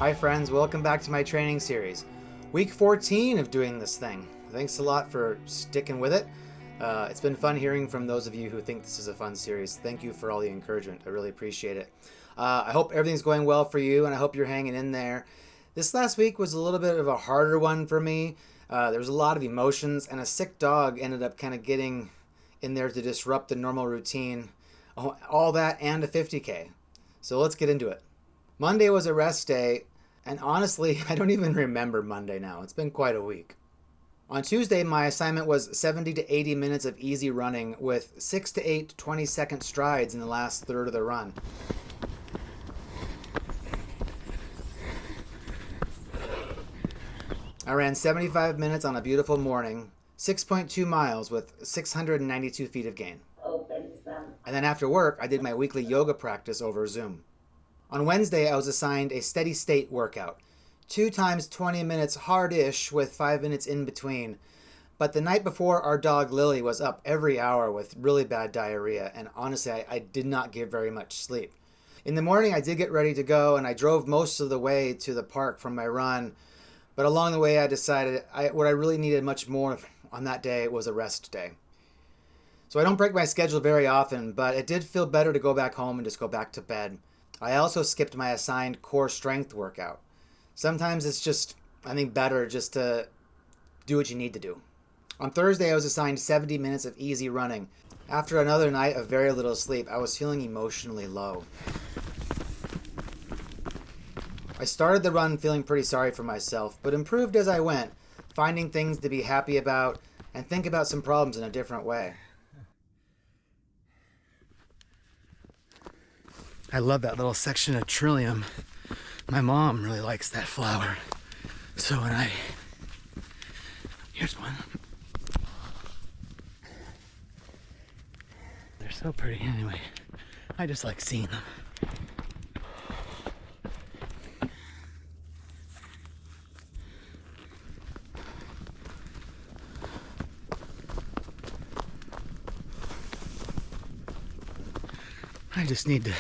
Hi friends, welcome back to my training series. Week 14 of doing this thing. Thanks a lot for sticking with it. It's been fun hearing from those of you who think this is a fun series. Thank you for all the encouragement. I really appreciate it. I hope everything's going well for you, and I hope you're hanging in there. This last week was a little bit of a harder one for me. There was a lot of emotions, and a sick dog ended up kind of getting in there to disrupt the normal routine. All that and a 50K. So let's get into it. Monday was a rest day, and honestly, I don't even remember Monday now. It's been quite a week. On Tuesday, my assignment was 70 to 80 minutes of easy running with 6 to 8 20-second strides in the last third of the run. I ran 75 minutes on a beautiful morning, 6.2 miles with 692 feet of gain. And then after work, I did my weekly yoga practice over Zoom. On Wednesday, I was assigned a steady state workout, 2 times 20 minutes hard-ish with 5 minutes in between. But the night before, our dog Lily was up every hour with really bad diarrhea, and honestly, I did not get very much sleep. In the morning, I did get ready to go, and I drove most of the way to the park from my run. But along the way, I decided what I really needed much more on that day was a rest day. So I don't break my schedule very often, but it did feel better to go back home and just go back to bed. I also skipped my assigned core strength workout. Sometimes it's just, I think, better just to do what you need to do. On Thursday, I was assigned 70 minutes of easy running. After another night of very little sleep, I was feeling emotionally low. I started the run feeling pretty sorry for myself, but improved as I went, finding things to be happy about and think about some problems in a different way. I love that little section of trillium. My mom really likes that flower. So here's one. They're so pretty anyway. I just like seeing them. I just need to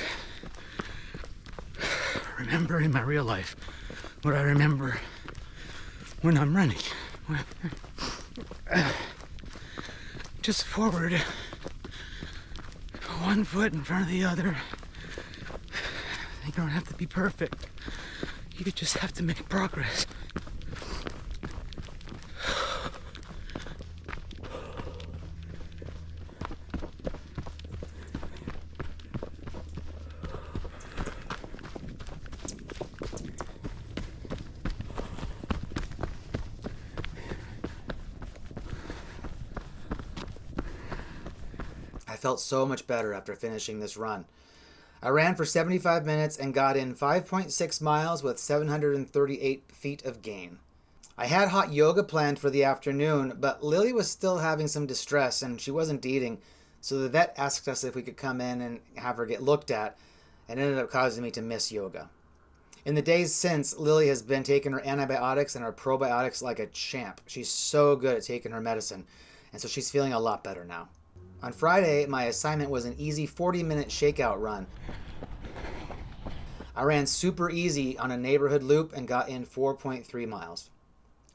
remember in my real life what I remember when I'm running. Just forward, 1 foot in front of the other. You don't have to be perfect. You just have to make progress. I felt so much better after finishing this run. I ran for 75 minutes and got in 5.6 miles with 738 feet of gain. I had hot yoga planned for the afternoon, but Lily was still having some distress and she wasn't eating, so the vet asked us if we could come in and have her get looked at, and ended up causing me to miss yoga. In the days since, Lily has been taking her antibiotics and her probiotics like a champ. She's so good at taking her medicine, and so she's feeling a lot better now. On Friday, my assignment was an easy 40-minute shakeout run. I ran super easy on a neighborhood loop and got in 4.3 miles.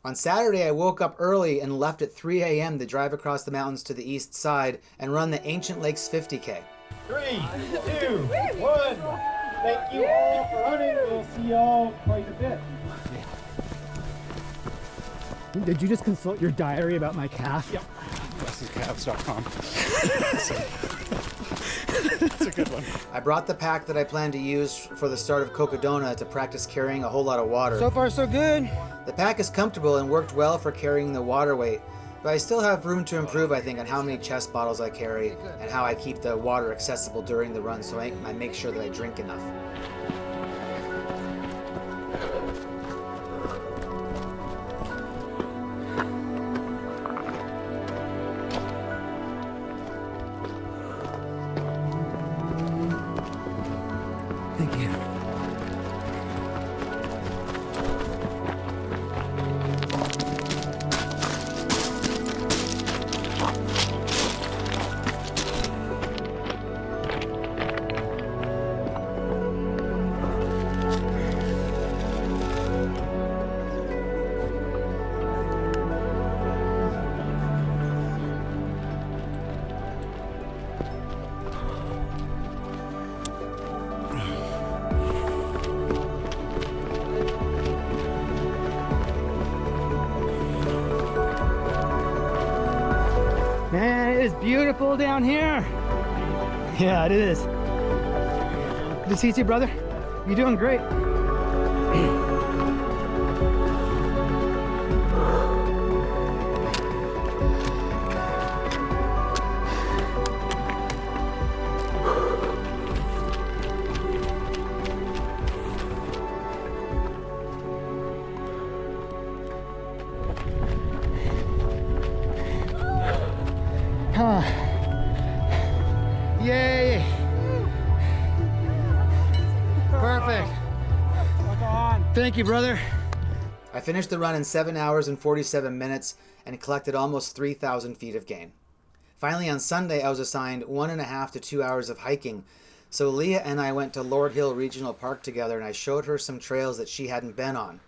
On Saturday, I woke up early and left at 3 a.m. to drive across the mountains to the east side and run the Ancient Lakes 50K. 3, 2, 1. Thank you all for running. We'll see y'all quite a bit. Did you just consult your diary about my calf? Yep. Calves.com. It's a good one. I brought the pack that I plan to use for the start of Cocodona to practice carrying a whole lot of water. So far, so good. The pack is comfortable and worked well for carrying the water weight, but I still have room to improve, I think, on how many chest bottles I carry and how I keep the water accessible during the run, so I make sure that I drink enough. Thank you. beautiful down here. Yeah, it is. Good to see you, brother. You're doing great. Yay! Perfect. Thank you, brother. I finished the run in 7 hours and 47 minutes and collected almost 3,000 feet of gain. Finally, on Sunday, I was assigned 1.5 to 2 hours of hiking. So Leah and I went to Lord Hill Regional Park together, and I showed her some trails that she hadn't been on.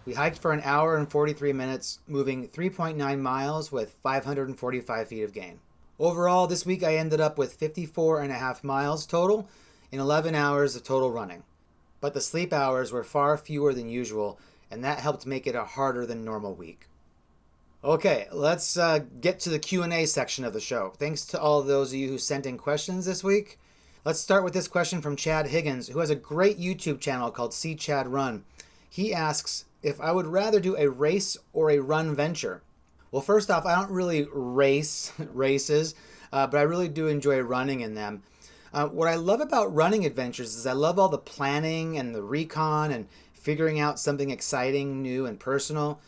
We hiked for an hour and 43 minutes, moving 3.9 miles with 545 feet of gain. Overall, this week I ended up with 54.5 miles total in 11 hours of total running. But the sleep hours were far fewer than usual, and that helped make it a harder than normal week. Okay, let's get to the Q&A section of the show. Thanks to all those of you who sent in questions this week. Let's start with this question from Chad Higgins, who has a great YouTube channel called See Chad Run. He asks if I would rather do a race or a run venture. Well, first off, I don't really race races, but I really do enjoy running in them. What I love about running adventures is I love all the planning and the recon and figuring out something exciting, new, and personal.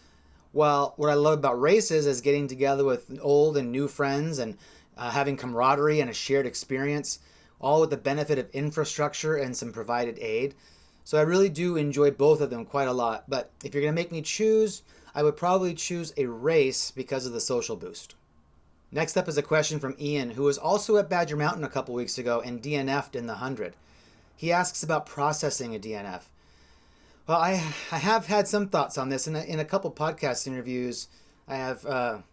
Well, what I love about races is getting together with old and new friends and having camaraderie and a shared experience, all with the benefit of infrastructure and some provided aid. So I really do enjoy both of them quite a lot. But if you're going to make me choose, I would probably choose a race because of the social boost. Next up is a question from Ian, who was also at Badger Mountain a couple weeks ago and DNF'd in the 100. He asks about processing a DNF. Well, I have had some thoughts on this. In a couple podcast interviews, I have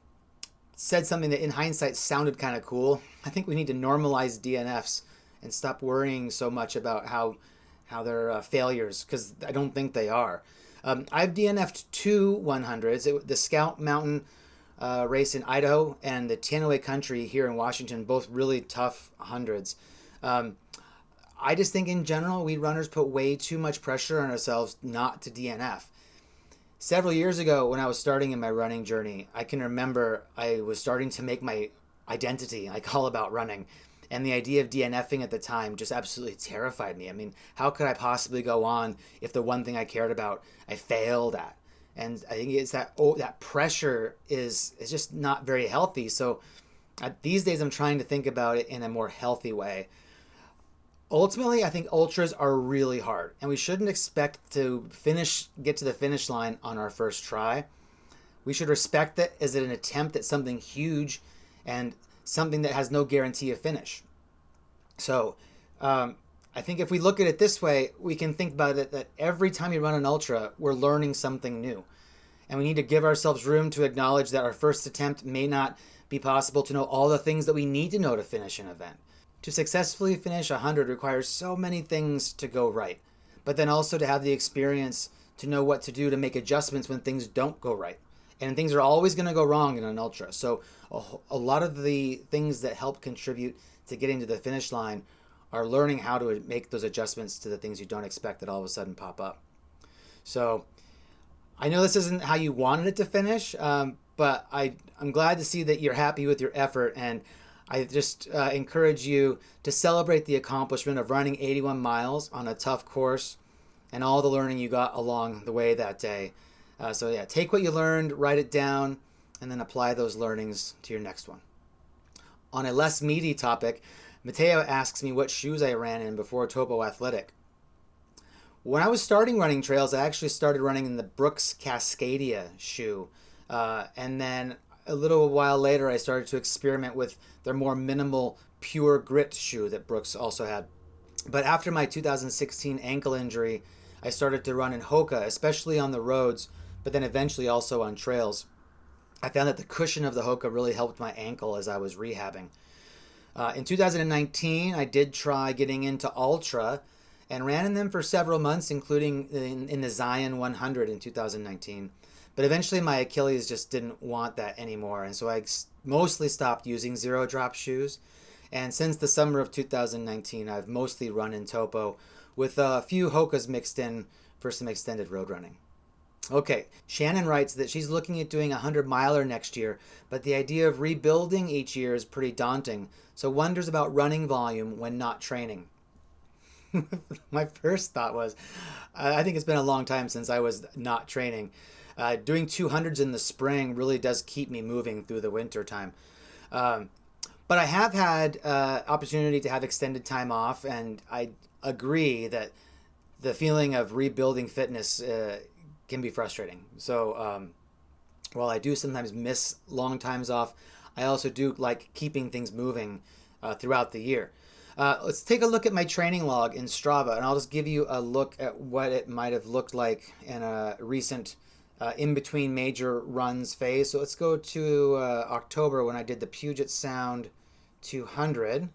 said something that in hindsight sounded kind of cool. I think we need to normalize DNFs and stop worrying so much about how they're failures, because I don't think they are. I've DNF'd 2 100s, the Scout Mountain race in Idaho and the Teanaway country here in Washington, both really tough 100s. I just think in general, we runners put way too much pressure on ourselves not to DNF. Several years ago, when I was starting in my running journey, I can remember I was starting to make my identity, like all about running. And the idea of DNFing at the time just absolutely terrified me. I mean, how could I possibly go on if the one thing I cared about I failed at? And I think it's that pressure is just not very healthy. So these days I'm trying to think about it in a more healthy way. Ultimately, I think ultras are really hard, and we shouldn't expect to get to the finish line on our first try. We should respect it as an attempt at something huge and something that has no guarantee of finish. So I think if we look at it this way, we can think about it that every time you run an ultra, we're learning something new. And we need to give ourselves room to acknowledge that our first attempt may not be possible to know all the things that we need to know to finish an event. To successfully finish 100 requires so many things to go right, but then also to have the experience to know what to do to make adjustments when things don't go right. And things are always going to go wrong in an ultra. So a lot of the things that help contribute to getting to the finish line are learning how to make those adjustments to the things you don't expect that all of a sudden pop up. So I know this isn't how you wanted it to finish, but I'm glad to see that you're happy with your effort, and I just encourage you to celebrate the accomplishment of running 81 miles on a tough course and all the learning you got along the way that day. So yeah, take what you learned, write it down, and then apply those learnings to your next one. On a less meaty topic, Matteo asks me what shoes I ran in before Topo Athletic. When I was starting running trails, I actually started running in the Brooks Cascadia shoe. And then a little while later, I started to experiment with their more minimal pure grit shoe that Brooks also had. But after my 2016 ankle injury, I started to run in Hoka, especially on the roads, but then eventually also on trails. I found that the cushion of the Hoka really helped my ankle as I was rehabbing. In 2019, I did try getting into ultra, and ran in them for several months, including in the Zion 100 in 2019. But eventually my Achilles just didn't want that anymore, and so I mostly stopped using zero drop shoes. And since the summer of 2019, I've mostly run in Topo with a few Hokas mixed in for some extended road running. Okay, Shannon writes that she's looking at doing a 100-miler next year, but the idea of rebuilding each year is pretty daunting, so wonders about running volume when not training. My first thought was, I think it's been a long time since I was not training. Doing 200s in the spring really does keep me moving through the winter time. But I have had opportunity to have extended time off, and I agree that the feeling of rebuilding fitness can be frustrating. So while I do sometimes miss long times off, I also do like keeping things moving throughout the year. Let's take a look at my training log in Strava, and I'll just give you a look at what it might have looked like in a recent in-between major runs phase. So let's go to October when I did the Puget Sound 200.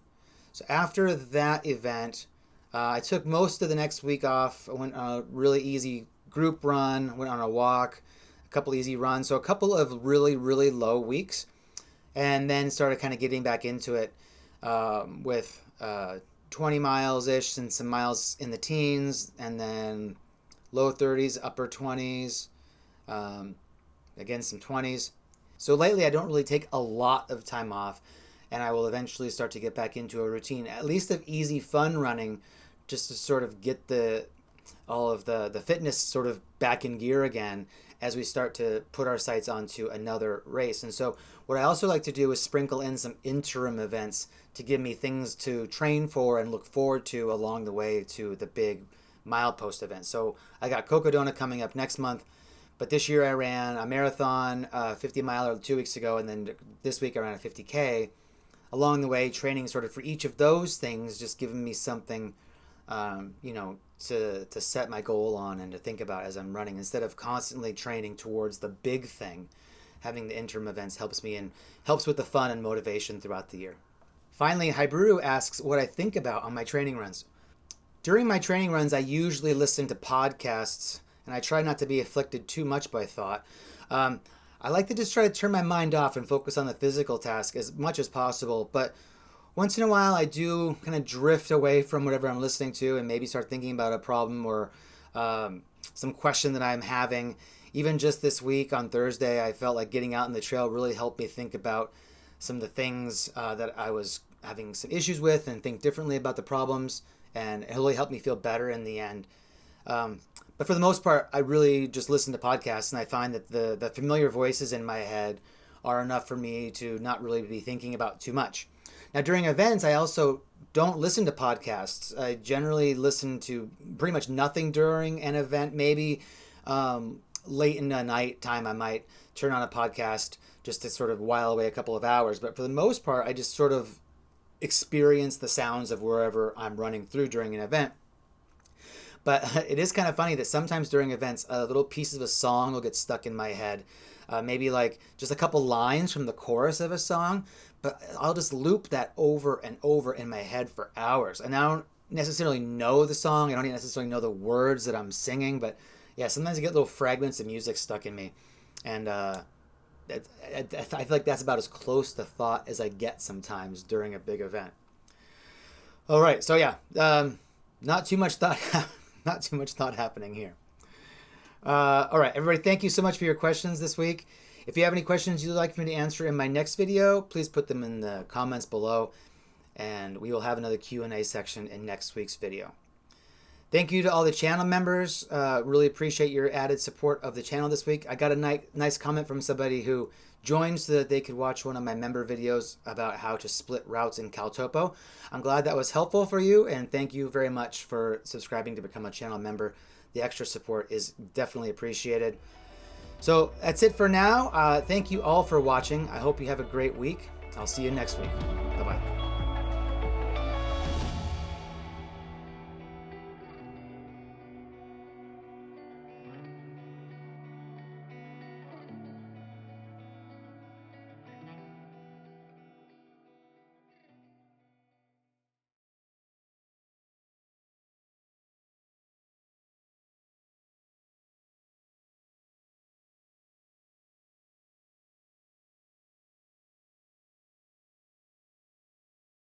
So after that event, I took most of the next week off. I went on a really easy group run, went on a walk, a couple easy runs, so a couple of really, really low weeks, and then started kind of getting back into it with 20 miles-ish and some miles in the teens, and then low 30s, upper 20s, again some 20s. So lately I don't really take a lot of time off, and I will eventually start to get back into a routine, at least of easy fun running, just to sort of get all of the fitness sort of back in gear again as we start to put our sights onto another race. And so what I also like to do is sprinkle in some interim events to give me things to train for and look forward to along the way to the big milepost event. So I got Cocodona coming up next month, but this year I ran a marathon, 50 miler 2 weeks ago, and then this week I ran a 50K. Along the way, training sort of for each of those things, just giving me something to set my goal on and to think about as I'm running, instead of constantly training towards the big thing. Having the interim events helps me and helps with the fun and motivation throughout the year. Finally, Hyburu asks what I think about on my training runs. During my training runs, I usually listen to podcasts, and I try not to be afflicted too much by thought. I like to just try to turn my mind off and focus on the physical task as much as possible, but once in a while I do kind of drift away from whatever I'm listening to and maybe start thinking about a problem or some question that I'm having. Even just this week on Thursday, I felt like getting out on the trail really helped me think about some of the things that I was having some issues with and think differently about the problems, and it really helped me feel better in the end. But for the most part, I really just listen to podcasts, and I find that the familiar voices in my head are enough for me to not really be thinking about too much. Now, during events, I also don't listen to podcasts. I generally listen to pretty much nothing during an event. Maybe late in the night time, I might turn on a podcast just to sort of while away a couple of hours. But for the most part, I just sort of experience the sounds of wherever I'm running through during an event. But it is kind of funny that sometimes during events, little pieces of a song will get stuck in my head. Maybe like just a couple lines from the chorus of a song, but I'll just loop that over and over in my head for hours. And I don't necessarily know the song. I don't necessarily know the words that I'm singing, but yeah, sometimes I get little fragments of music stuck in me. And I feel like that's about as close to thought as I get sometimes during a big event. All right, so yeah, not too much thought happening here. All right, everybody, thank you so much for your questions this week. If you have any questions you'd like me to answer in my next video, please put them in the comments below, and we will have another Q&A section in next week's video. Thank you to all the channel members. Really appreciate your added support of the channel this week. I got a nice comment from somebody who joined so that they could watch one of my member videos about how to split routes in CalTopo. I'm glad that was helpful for you, and thank you very much for subscribing to become a channel member. The extra support is definitely appreciated. So that's it for now. Thank you all for watching. I hope you have a great week. I'll see you next week.